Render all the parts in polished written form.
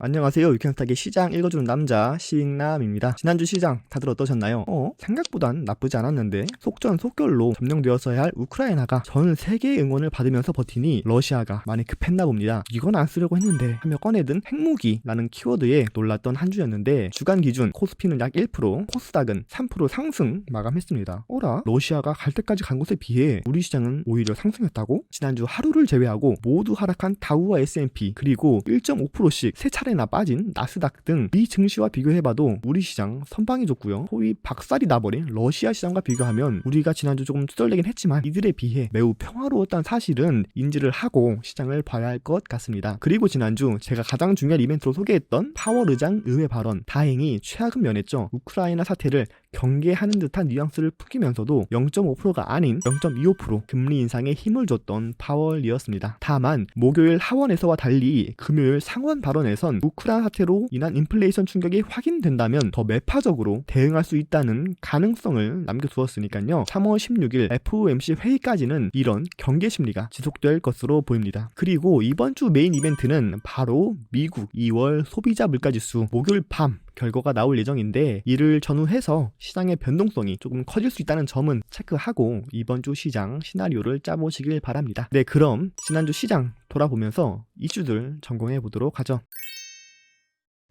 안녕하세요. 유캔스탁의 시장 읽어주는 남자 시익남입니다. 지난주 시장 다들 어떠셨나요? 생각보단 나쁘지 않았는데 속전속결로 점령되었어야 할 우크라이나가 전 세계의 응원을 받으면서 버티니 러시아가 많이 급했나 봅니다. 이건 안 쓰려고 했는데 하며 꺼내든 핵무기라는 키워드에 놀랐던 한 주였는데 주간 기준 코스피는 약 1%, 코스닥은 3% 상승 마감했습니다. 어라? 러시아가 갈 때까지 간 곳에 비해 우리 시장은 오히려 상승했다고? 지난주 하루를 제외하고 모두 하락한 다우와 S&P 그리고 1.5%씩 세 차례나 빠진 나스닥 등 이 증시와 비교해봐도 우리 시장 선방이 좋고요. 소위 박살이 나버린 러시아 시장과 비교하면 우리가 지난주 조금 투덜대긴 했지만 이들에 비해 매우 평화로웠다는 사실은 인지를 하고 시장을 봐야 할 것 같습니다. 그리고 지난주 제가 가장 중요한 이벤트로 소개했던 파월 의장 의회 발언, 다행히 최악은 면했죠. 우크라이나 사태를 경계하는 듯한 뉘앙스를 풍기면서도 0.5%가 아닌 0.25% 금리 인상에 힘을 줬던 파월이었습니다. 다만 목요일 하원에서와 달리 금요일 상원 발언에선 우크라이나 사태로 인한 인플레이션 충격이 확인된다면 더 매파적으로 대응할 수 있다는 가능성을 남겨두었으니까요. 3월 16일 FOMC 회의까지는 이런 경계 심리가 지속될 것으로 보입니다. 그리고 이번 주 메인 이벤트는 바로 미국 2월 소비자 물가지수 목요일 밤 결과가 나올 예정인데 이를 전후해서 시장의 변동성이 조금 커질 수 있다는 점은 체크하고 이번 주 시장 시나리오를 짜보시길 바랍니다. 네, 그럼 지난주 시장 돌아보면서 이슈들 전공해 보도록 하죠.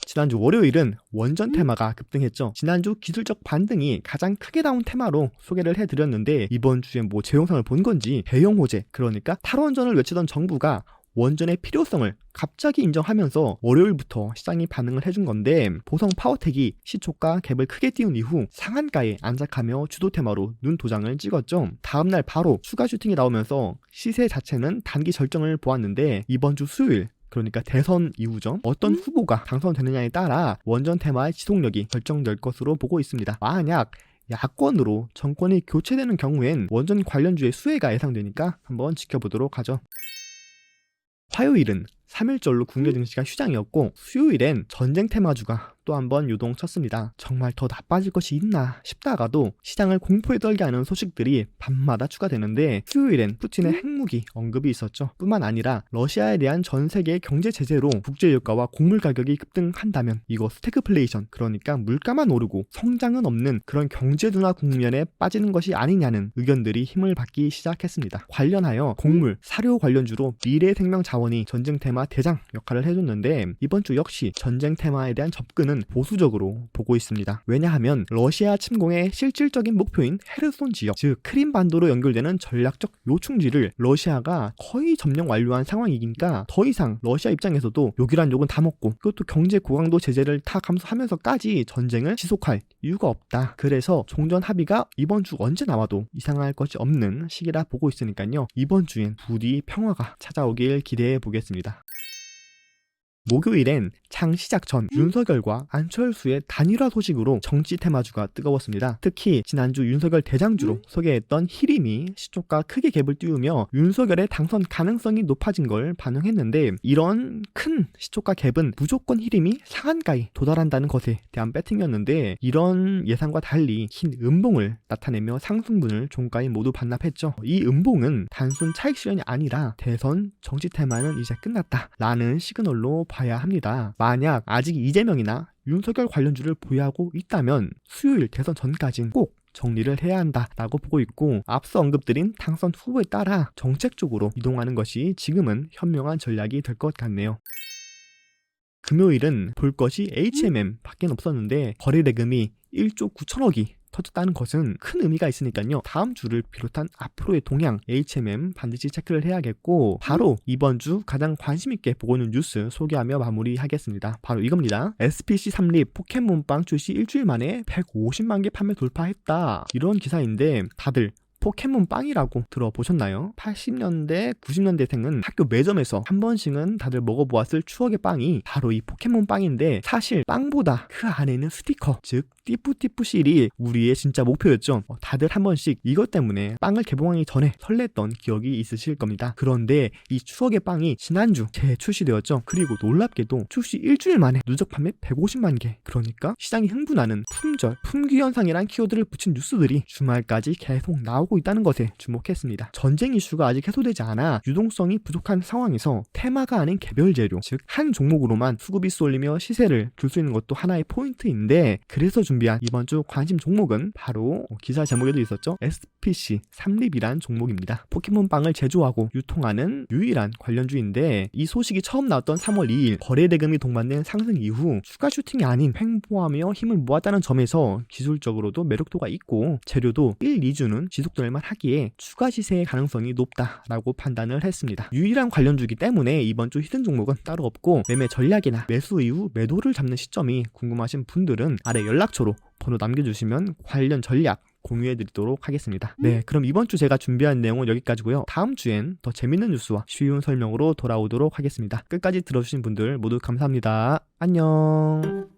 지난주 월요일은 원전 테마가 급등했죠. 지난주 기술적 반등이 가장 크게 나온 테마로 소개를 해드렸는데 이번 주에 제 영상을 본 건지 대형 호재, 그러니까 탈원전을 외치던 정부가 원전의 필요성을 갑자기 인정하면서 월요일부터 시장이 반응을 해준 건데 보성 파워텍이 시초가 갭을 크게 띄운 이후 상한가에 안착하며 주도 테마로 눈 도장을 찍었죠. 다음날 바로 추가 슈팅이 나오면서 시세 자체는 단기 절정을 보았는데 이번 주 수요일, 그러니까 대선 이후죠. 어떤 후보가 당선되느냐에 따라 원전 테마의 지속력이 결정될 것으로 보고 있습니다. 만약 야권으로 정권이 교체되는 경우엔 원전 관련주의 수혜가 예상되니까 한번 지켜보도록 하죠. 화요일은 3일절로 국내 증시가 휴장이었고 수요일엔 전쟁 테마주가 또 한번 요동쳤습니다. 정말 더 나빠질 것이 있나 싶다가도 시장을 공포에 떨게 하는 소식들이 밤마다 추가되는데 수요일엔 푸틴의 핵무기 언급이 있었죠. 뿐만 아니라 러시아에 대한 전 세계 경제 제재로 국제유가와 곡물 가격이 급등한다면 이거 스태그플레이션, 그러니까 물가만 오르고 성장은 없는 그런 경제 둔화 국면에 빠지는 것이 아니냐는 의견들이 힘을 받기 시작했습니다. 관련하여 곡물, 사료 관련주로 미래생명자원이 전쟁 테마 대장 역할을 해줬는데 이번 주 역시 전쟁 테마에 대한 접근은 보수적으로 보고 있습니다. 왜냐하면 러시아 침공의 실질적인 목표인 헤르손 지역, 즉 크림반도로 연결되는 전략적 요충지를 러시아가 거의 점령 완료한 상황이니까 더 이상 러시아 입장에서도 욕이란 욕은 다 먹고 그것도 경제 고강도 제재를 다 감수하면서까지 전쟁을 지속할 이유가 없다. 그래서 종전 합의가 이번 주 언제 나와도 이상할 것이 없는 시기라 보고 있으니까요. 이번 주엔 부디 평화가 찾아오길 기대해 보겠습니다. 목요일엔 장 시작 전 윤석열과 안철수의 단일화 소식으로 정치 테마주가 뜨거웠습니다. 특히 지난주 윤석열 대장주로 소개했던 히림이 시초가 크게 갭을 띄우며 윤석열의 당선 가능성이 높아진 걸 반영했는데 이런 큰 시초가 갭은 무조건 히림이 상한가에 도달한다는 것에 대한 배팅이었는데 이런 예상과 달리 흰 음봉을 나타내며 상승분을 종가에 모두 반납했죠. 이 음봉은 단순 차익 실현이 아니라 대선 정치 테마는 이제 끝났다 라는 시그널로 봐야 합니다. 만약 아직 이재명이나 윤석열 관련주를 보유하고 있다면 수요일 대선 전까진 꼭 정리를 해야 한다라고 보고 있고 앞서 언급드린 당선 후보에 따라 정책적으로 이동하는 것이 지금은 현명한 전략이 될 것 같네요. 금요일은 볼 것이 HMM 밖엔 없었는데 거래 대금이 1조 9천억이 터졌다는 것은 큰 의미가 있으니까요. 다음 주를 비롯한 앞으로의 동향 HMM 반드시 체크를 해야겠고 바로 이번 주 가장 관심 있게 보고 있는 뉴스 소개하며 마무리하겠습니다. 바로 이겁니다. SPC 3립 포켓몬빵 출시 일주일 만에 150만 개 판매 돌파했다. 이런 기사인데 다들 포켓몬 빵이라고 들어보셨나요? 80년대, 90년대생은 학교 매점에서 한 번씩은 다들 먹어보았을 추억의 빵이 바로 이 포켓몬 빵인데 사실 빵보다 그 안에 있는 스티커, 즉 띠뿌띠뿌실이 우리의 진짜 목표였죠. 다들 한 번씩 이것 때문에 빵을 개봉하기 전에 설렜던 기억이 있으실 겁니다. 그런데 이 추억의 빵이 지난주 재출시되었죠. 그리고 놀랍게도 출시 일주일 만에 누적 판매 150만 개. 그러니까 시장이 흥분하는 품절, 품귀 현상이란 키워드를 붙인 뉴스들이 주말까지 계속 나오고 하고 있다는 것에 주목했습니다. 전쟁 이슈가 아직 해소되지 않아 유동성이 부족한 상황에서 테마가 아닌 개별 재료, 즉 한 종목으로만 수급이 쏠리며 시세를 줄 수 있는 것도 하나의 포인트인데, 그래서 준비한 이번 주 관심 종목은 바로 기사 제목에도 있었죠. SPC 삼립이란 종목입니다. 포켓몬빵을 제조하고 유통하는 유일한 관련주인데, 이 소식이 처음 나왔던 3월 2일 거래대금이 동반된 상승 이후 추가 슈팅이 아닌 횡보하며 힘을 모았다는 점에서 기술적으로도 매력도가 있고 재료도 1, 2주는 지속될 만하기에 추가 시세의 가능성이 높다라고 판단을 했습니다. 유일한 관련주이기 때문에 이번 주 히든 종목은 따로 없고, 매매 전략이나 매수 이후 매도를 잡는 시점이 궁금하신 분들은 아래 연락처로 번호 남겨주시면 관련 전략 공유해드리도록 하겠습니다. 네, 그럼 이번 주 제가 준비한 내용은 여기까지고요. 다음 주엔 더 재밌는 뉴스와 쉬운 설명으로 돌아오도록 하겠습니다. 끝까지 들어주신 분들 모두 감사합니다. 안녕.